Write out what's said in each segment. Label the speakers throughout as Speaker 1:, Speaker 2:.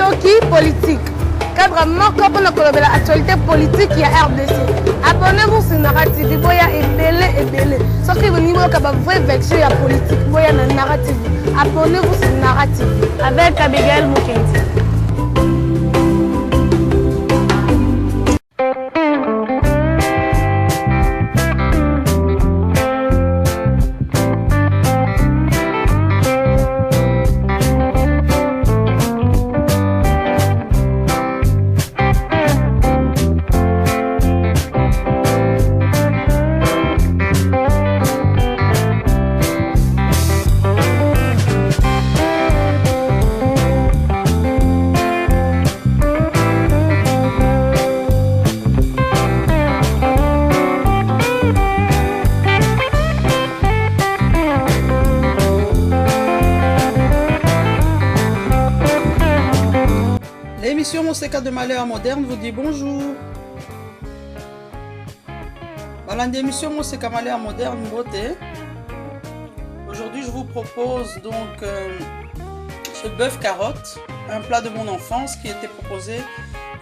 Speaker 1: Soki politique. Cadre moko pour l'actualité politique il y a RDC. Abonnez-vous sur Nara TV, boya ebele. Soki vous niveau ka ba vraie version ya politique, boya na Nara TV. Abonnez-vous sur Nara TV avec Abigail Mukendi.
Speaker 2: L'émission Moseka de Malheur Moderne vous dit bonjour. Dans l'émission Moseka Malheur Moderne beauté, aujourd'hui je vous propose donc ce bœuf carotte, un plat de mon enfance qui était proposé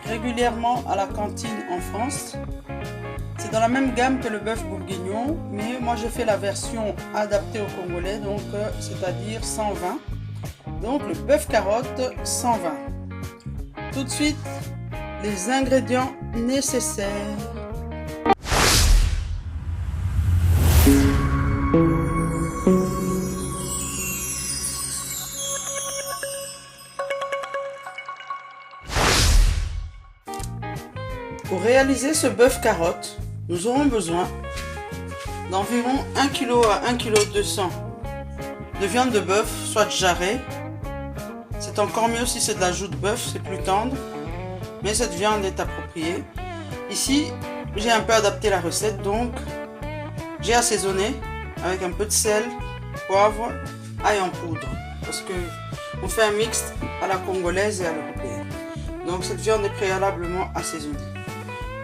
Speaker 2: régulièrement à la cantine en France. C'est dans la même gamme que le bœuf bourguignon, mais moi j'ai fait la version adaptée au congolais, donc c'est-à-dire 120. Donc le bœuf carotte 120. Tout de suite, les ingrédients nécessaires. Pour réaliser ce bœuf carotte, nous aurons besoin d'environ 1 kg à 1 kg 200 de viande de bœuf, soit jarrée. C'est encore mieux si c'est de la joue de bœuf, c'est plus tendre, mais cette viande est appropriée. Ici, j'ai un peu adapté la recette, donc j'ai assaisonné avec un peu de sel, poivre, ail en poudre, parce que on fait un mixte à la congolaise et à l'européenne. Donc cette viande est préalablement assaisonnée.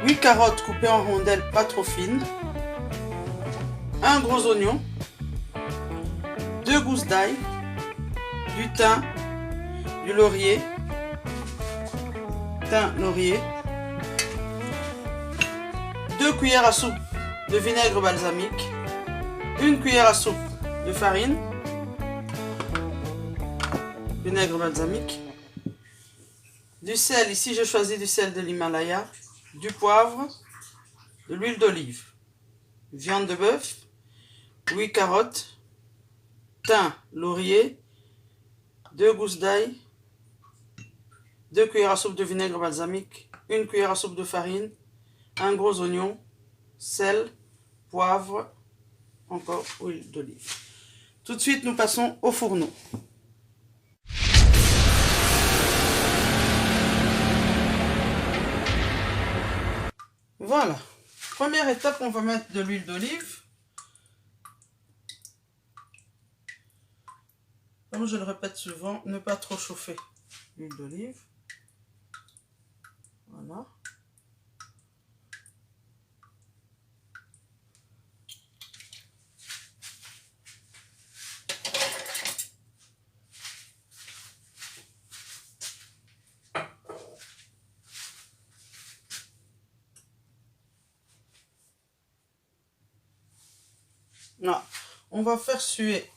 Speaker 2: 8 carottes coupées en rondelles pas trop fines, un gros oignon, 2 gousses d'ail, du thym, du laurier, thym, laurier, 2 cuillères à soupe de vinaigre balsamique, 1 cuillère à soupe de farine, vinaigre balsamique, du sel, ici j'ai choisi du sel de l'Himalaya, du poivre, de l'huile d'olive, viande de bœuf, 8 carottes, thym, laurier, 2 gousses d'ail, 2 cuillères à soupe de vinaigre balsamique, 1 cuillère à soupe de farine, un gros oignon, sel, poivre, encore huile d'olive. Tout de suite, nous passons au fourneau. Voilà. Première étape, on va mettre de l'huile d'olive. Comme je le répète souvent, ne pas trop chauffer l'huile d'olive. Voilà. Là, on va faire suer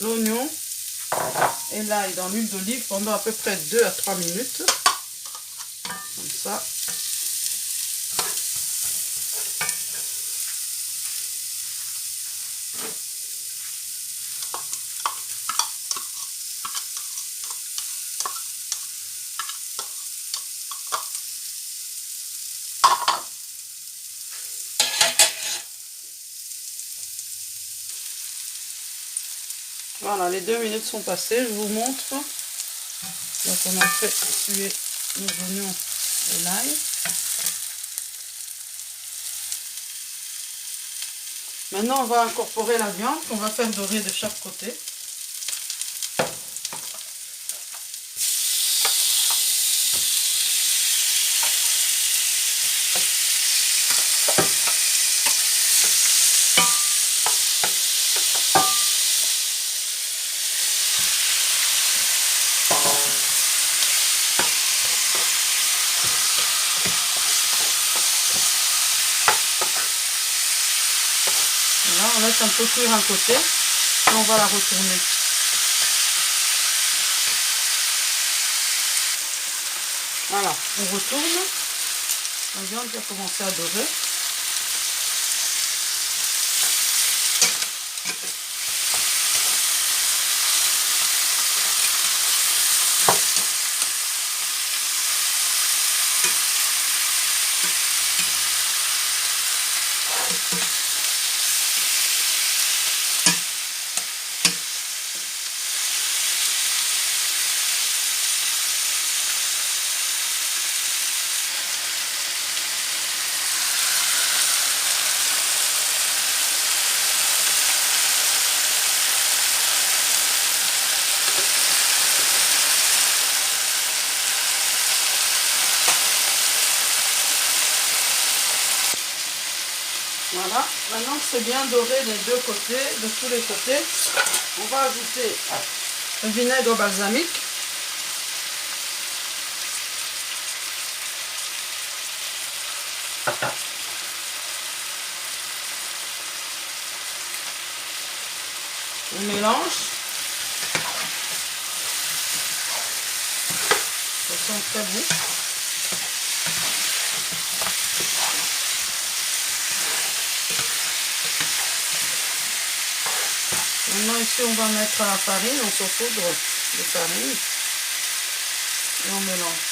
Speaker 2: l'oignon et l'ail dans l'huile d'olive pendant à peu près 2 à 3 minutes. Comme ça. Voilà, les 2 minutes sont passées, je vous montre. Donc on a fait suer nos oignons et l'ail. Maintenant on va incorporer la viande qu'on va faire dorer de chaque côté. laisse un peu cuire un côté et on va la retourner. Voilà, on retourne. La viande qui a commencé à dorer. Voilà, maintenant que c'est bien doré des deux côtés, de tous les côtés, on va ajouter le vinaigre balsamique. On mélange. Ça sent très bon. Maintenant ici on va mettre la farine, on saupoudre de farine et on mélange.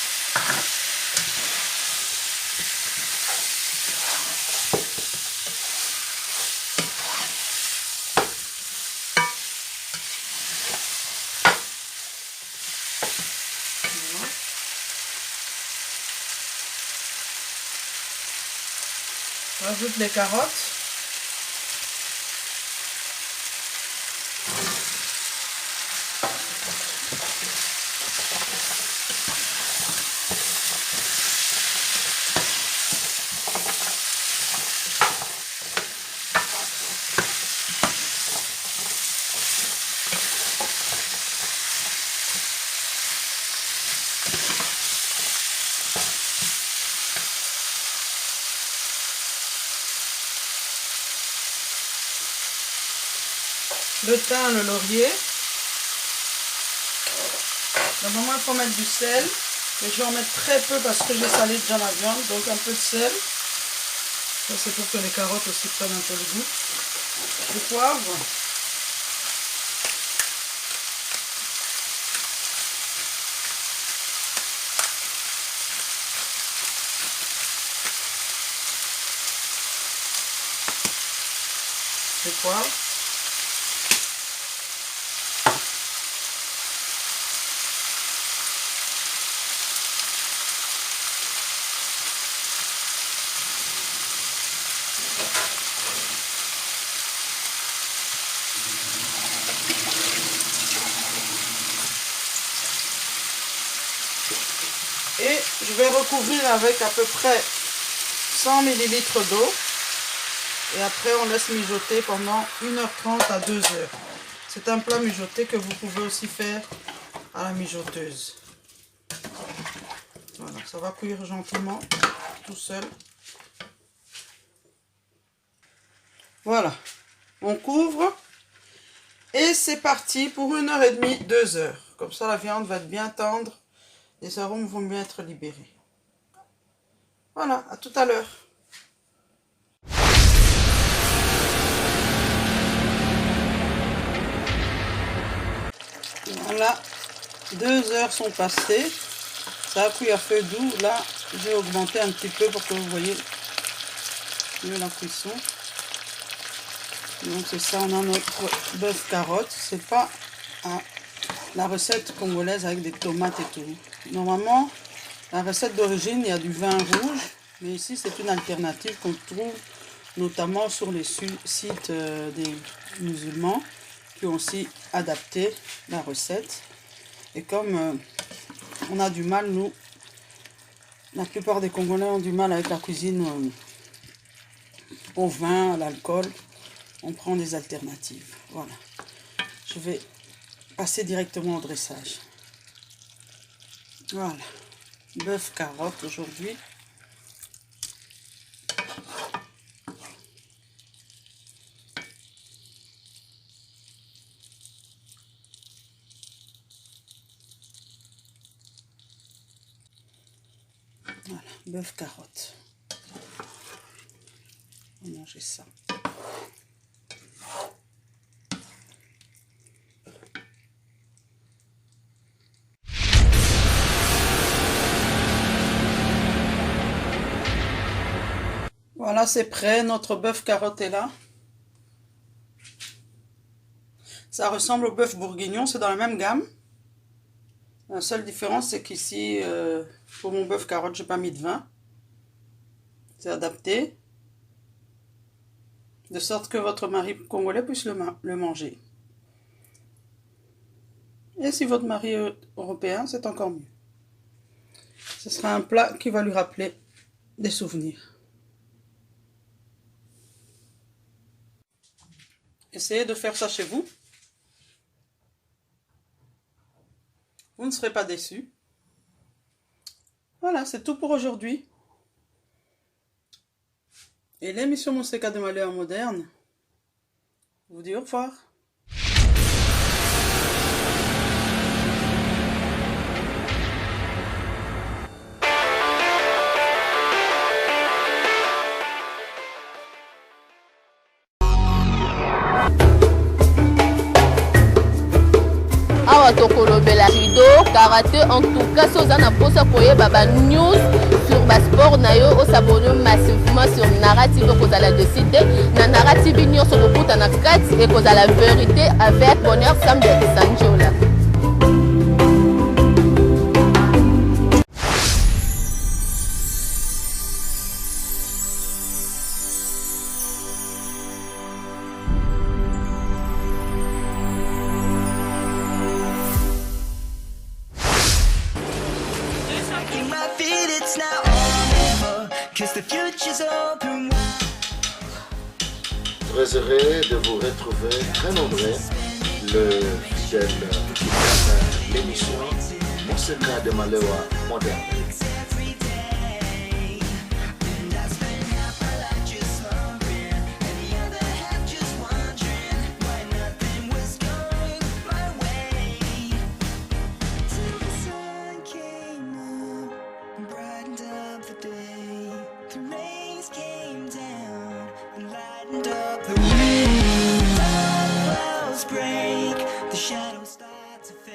Speaker 2: Voilà. On ajoute les carottes. Le thym, le laurier. Normalement, il faut mettre du sel. Mais je vais en mettre très peu parce que j'ai salé déjà la viande. Donc un peu de sel. Ça, c'est pour que les carottes aussi prennent un peu le goût. Du poivre. Du poivre. Et je vais recouvrir avec à peu près 100 ml d'eau. Et après on laisse mijoter pendant 1h30 à 2h. C'est un plat mijoté que vous pouvez aussi faire à la mijoteuse. Voilà, ça va cuire gentiment tout seul. Voilà, on couvre. Et c'est parti pour 1h30, 2h. Comme ça la viande va être bien tendre. Les arômes vont bien être libérés. Voilà, à tout à l'heure. Voilà, 2 heures sont passées. Ça a cuit à feu doux. Là, j'ai augmenté un petit peu pour que vous voyez mieux la cuisson. Donc c'est ça, on a notre bœuf carotte. C'est pas la recette congolaise avec des tomates et tout. Normalement, la recette d'origine, il y a du vin rouge. Mais ici, c'est une alternative qu'on trouve notamment sur les sites des musulmans qui ont aussi adapté la recette. Et comme on a du mal, nous, la plupart des Congolais ont du mal avec la cuisine au vin, à l'alcool, on prend des alternatives. Voilà. Je vais passer directement au dressage. Voilà. Bœuf carotte aujourd'hui. Voilà, bœuf carotte. On va manger ça. Voilà, c'est prêt. Notre bœuf carotte est là. Ça ressemble au bœuf bourguignon, c'est dans la même gamme. La seule différence, c'est qu'ici, pour mon bœuf carotte, j'ai pas mis de vin. C'est adapté. De sorte que votre mari congolais puisse le manger. Et si votre mari est européen, c'est encore mieux. Ce sera un plat qui va lui rappeler des souvenirs. Essayez de faire ça chez vous. Vous ne serez pas déçus. Voilà, c'est tout pour aujourd'hui. Et l'émission Monseka de Malheur moderne vous dit au revoir.
Speaker 3: Awa tokolobela rido karaté en tout cas soza na posa koyeba ba news sur ba sport na yo osabone massivement sur narrative kozala de cité na narrative nyonso kokuta na kati et kozala vérité avec bonheur Sam de Sanjola.
Speaker 4: Très heureux de vous retrouver, très nombreux, le fidèle l'émission Monseka de Malheur moderne.
Speaker 5: Break, the shadows start to fade.